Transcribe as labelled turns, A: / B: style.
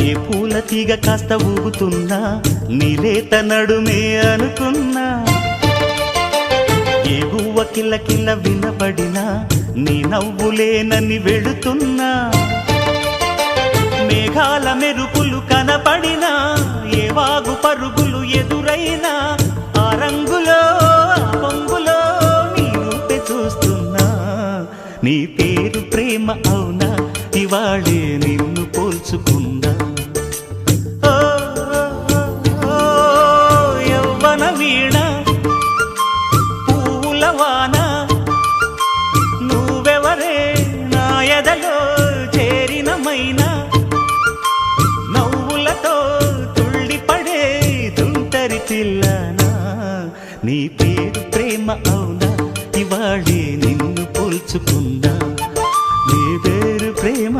A: ఏ పూల తీగ కాస్త ఊగుతున్నా నీలేత నడుమే అనుకున్నా ఏ గువ్వ కిల్ల కిల్ల వినబడినా నీ నవ్వులేనని వెళుతున్నా మేఘాల మెరుపులు కనపడినా ఏ వాగు పరుగులు ఎదురైనా ఆ రంగులో ఆ పొంగులో నీ రూపే చూస్తున్నా నీ పేరు ప్రేమ అవునా ఇవాళే నిన్ను పోల్చుకున్నా యవ్వన వీణ పూల వాన నువ్వెవరే నా ఎదలో చేరిన మైనా నవ్వులతో తుళ్ళిపడే తుంటరి పిల్లనా నీ పేరు ప్రేమ అవునా ఇవాళే నిన్ను పోల్చుకున్నా నీ పేరు ప్రేమ